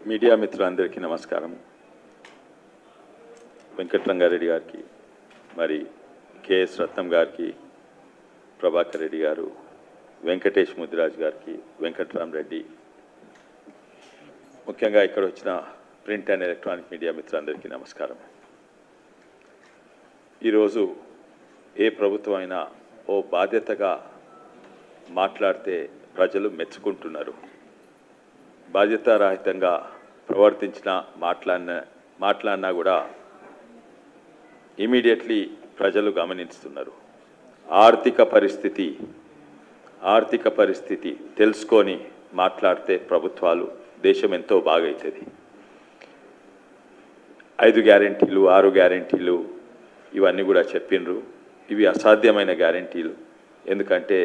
Media మిత్రులందరికీ నమస్కారం. వెంకటరంగారెడ్డి గారికి, మరి కేఎస్ రత్నం గారికి, ప్రభాకర్ రెడ్డి గారు, వెంకటేష్ ముదిరాజ్ గారికి, వెంకటరామరెడ్డి, ముఖ్యంగా ఇక్కడ వచ్చిన ప్రింట్ అండ్ ఎలక్ట్రానిక్ మీడియా మిత్రులందరికీ నమస్కారం. ఈరోజు ఏ ప్రభుత్వం అయినా ఓ బాధ్యతగా మాట్లాడితే ప్రజలు మెచ్చుకుంటున్నారు. బాధ్యతారహితంగా ప్రవర్తించిన మాట్లాడినా కూడా ఇమీడియట్లీ ప్రజలు గమనిస్తున్నారు. ఆర్థిక పరిస్థితి తెలుసుకొని మాట్లాడితే ప్రభుత్వాలు దేశం ఎంతో బాగవుతుంది. 5 గ్యారెంటీలు 6 గ్యారెంటీలు ఇవన్నీ కూడా చెప్పిండ్రు. ఇవి అసాధ్యమైన గ్యారెంటీలు. ఎందుకంటే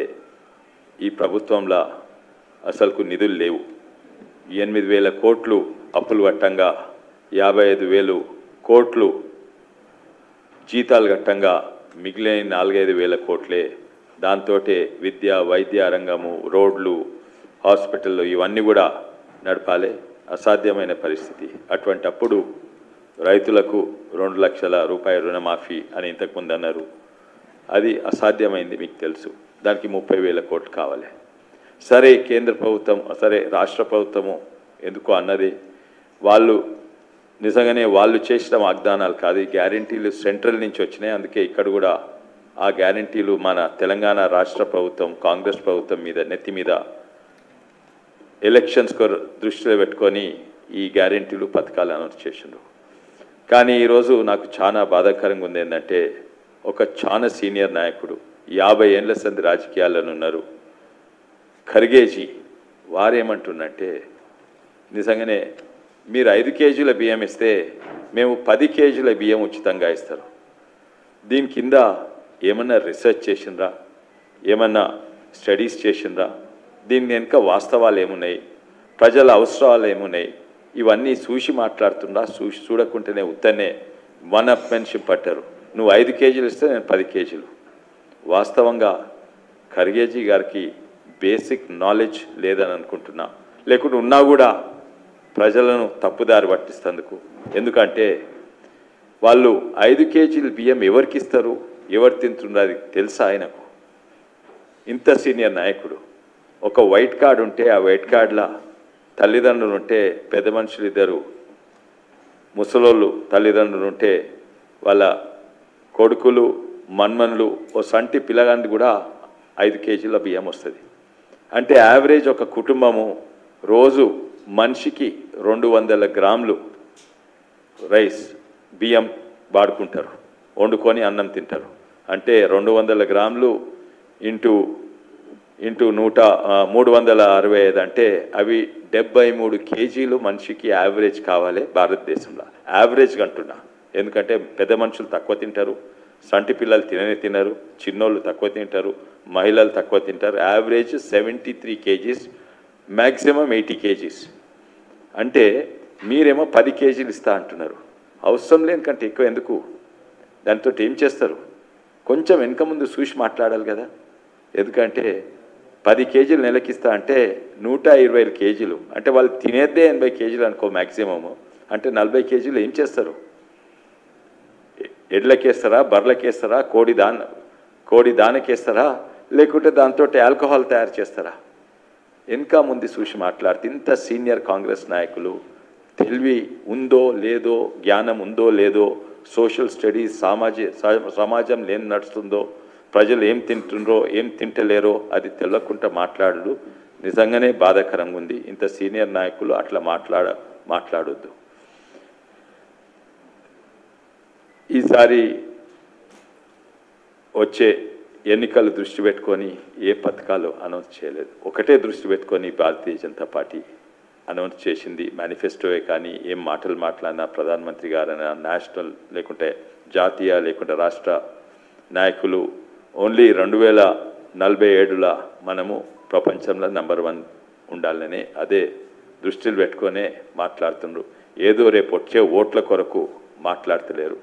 ఈ ప్రభుత్వంలో అసలుకు నిధులు లేవు. 8,000 కోట్లు అప్పులు కట్టంగా 55,000 కోట్లు జీతాలు కట్టంగా మిగిలిన 4-5 కోట్లే. దాంతో విద్య, వైద్య రంగము, రోడ్లు, హాస్పిటళ్ళు ఇవన్నీ కూడా నడపాలి. అసాధ్యమైన పరిస్థితి. అటువంటప్పుడు రైతులకు 2 లక్షల రూపాయల రుణమాఫీ అని ఇంతకుముందు అన్నారు. అది అసాధ్యమైంది, మీకు తెలుసు. దానికి 30,000 కోట్లు కావాలి. సరే, కేంద్ర ప్రభుత్వం, సరే రాష్ట్ర ప్రభుత్వము ఎందుకో అన్నది. వాళ్ళు నిజంగానే వాళ్ళు చేసిన వాగ్దానాలు కాదు, ఈ గ్యారెంటీలు సెంట్రల్ నుంచి వచ్చినాయి. అందుకే ఇక్కడ కూడా ఆ గ్యారెంటీలు మన తెలంగాణ రాష్ట్ర ప్రభుత్వం, కాంగ్రెస్ ప్రభుత్వం మీద నెత్తి మీద ఎలక్షన్స్ దృష్టిలో పెట్టుకొని ఈ గ్యారెంటీలు పథకాలు అనౌన్స్ చేసిండ్రు. కానీ ఈరోజు నాకు చాలా బాధాకరంగా ఉంది. ఏంటంటే ఒక చాలా సీనియర్ నాయకుడు, 50 ఏళ్ళ సంది రాజకీయాలను ఉన్నారు, ఖర్గేజీ, వారేమంటున్నంటే నిజంగానే మీరు 5 కేజీల బియ్యం ఇస్తే మేము 10 కేజీల బియ్యం ఉచితంగా ఇస్తారు. దీని కింద ఏమన్నా రీసెర్చ్ చేసిండ్రా, ఏమన్నా స్టడీస్ చేసిండ్రా, దీని వెనుక వాస్తవాలు ఏమున్నాయి, ప్రజల అవసరాలు ఏమున్నాయి, ఇవన్నీ చూసి మాట్లాడుతుండ్రా? చూడకుంటేనే ఉత్తనే వన్ అప్ మెన్షిప్ పట్టారు. నువ్వు 5 కేజీలు ఇస్తే నేను 10 కేజీలు. వాస్తవంగా ఖర్గేజీ గారికి బేసిక్ నాలెడ్జ్ లేదని అనుకుంటున్నా. లేకుంటే ఉన్నా కూడా ప్రజలను తప్పుదారి పట్టిస్తందుకు. ఎందుకంటే వాళ్ళు 5 కేజీల బియ్యం ఎవరికి ఇస్తారు, ఎవరు తింటున్నారు అది తెలుసా ఆయనకు? ఇంత సీనియర్ నాయకుడు. ఒక వైట్ కార్డు ఉంటే ఆ వైట్ కార్డులో తల్లిదండ్రులు ఉంటే, పెద్ద మనుషులు 2 ముసలోళ్ళు తల్లిదండ్రులు ఉంటే వాళ్ళ కొడుకులు, మన్మన్లు, ఓ సంటి పిల్లగాంది కూడా 5 కేజీల బియ్యం వస్తుంది. అంటే యావరేజ్ ఒక కుటుంబము రోజు మనిషికి 200 గ్రాములు రైస్ బియ్యం వాడుకుంటారు, వండుకొని అన్నం తింటారు. అంటే 200 గ్రాములు ఇంటూ 365 అంటే అవి 73 కేజీలు మనిషికి యావరేజ్ కావాలి భారతదేశంలో. యావరేజ్ అంటున్నా, ఎందుకంటే పెద్ద మనుషులు తక్కువ తింటారు, సంటి పిల్లలు తినరు, చిన్నోళ్ళు తక్కువ తింటారు, మహిళలు తక్కువ తింటారు. Average 73 kgs, maximum 80 kgs. అంటే మీరేమో 10 కేజీలు ఇస్తా అంటున్నారు. అవసరం లేని కంటే ఎక్కువ ఎందుకు? దాంతో ఏం చేస్తారు? కొంచెం వెనక ముందు చూసి మాట్లాడాలి కదా. ఎందుకంటే 10 కేజీలు నెలకిస్తా అంటే 120 కేజీలు, అంటే వాళ్ళు తినేదే 80 కేజీలు అనుకో మ్యాక్సిమము. అంటే 40 కేజీలు ఏం చేస్తారు? ఎడ్లకేస్తారా, బర్రెలకేస్తారా, కోడి దానకేస్తారా, లేకుంటే దాంతో ఆల్కహాల్ తయారు చేస్తారా? వెనక ముందు చూసి మాట్లాడితే ఇంత సీనియర్ కాంగ్రెస్ నాయకులు తెలివి ఉందో లేదో, జ్ఞానం ఉందో లేదో, సోషల్ స్టడీస్, సమాజం ఏం నడుస్తుందో, ప్రజలు ఏం తింటుండ్రో ఏం తింటలేరో అది తెలియకుండా మాట్లాడు నిజంగానే బాధాకరంగా ఉంది. ఇంత సీనియర్ నాయకులు అట్లా మాట్లాడొద్దు. ఈసారి వచ్చే ఎన్నికలు దృష్టి పెట్టుకొని ఏ పథకాలు అనౌన్స్ చేయలేదు. ఒకటే దృష్టి పెట్టుకొని భారతీయ జనతా పార్టీ అనౌన్స్ చేసింది. మేనిఫెస్టోయే కానీ ఏం మాట్లాడినా ప్రధానమంత్రి గారైనా, నేషనల్ లేకుంటే జాతీయ లేకుంటే రాష్ట్ర నాయకులు ఓన్లీ 2047లో మనము ప్రపంచంలో నంబర్ 1 ఉండాలనే అదే దృష్టిలో పెట్టుకొనే మాట్లాడుతున్నారు. ఏదో రేపు వచ్చే ఓట్ల కొరకు మాట్లాడతలేరు.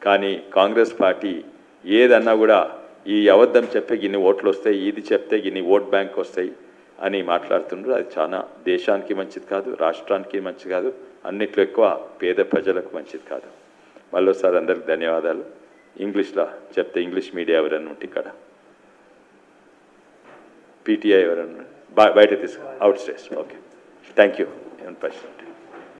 కానీ కాంగ్రెస్ పార్టీ ఏదన్నా కూడా ఈ అబద్ధం చెప్పే గిన్ని ఓట్లు వస్తాయి, ఇది చెప్తే గిన్ని ఓట్ బ్యాంక్ వస్తాయి, అని మాట్లాడుతుండ్రు. అది చాలా దేశానికి మంచిది కాదు, రాష్ట్రానికి మంచిది కాదు, అన్నిట్లో ఎక్కువ పేద ప్రజలకు మంచిది కాదు. మళ్ళీసారి అందరికి ధన్యవాదాలు. ఇంగ్లీష్లో చెప్తే ఇంగ్లీష్ మీడియా ఎవరన్నా ఉంటే ఇక్కడ పీటీఐ ఎవరన్నా బయట తీసుకు out stage. Okay, thank you.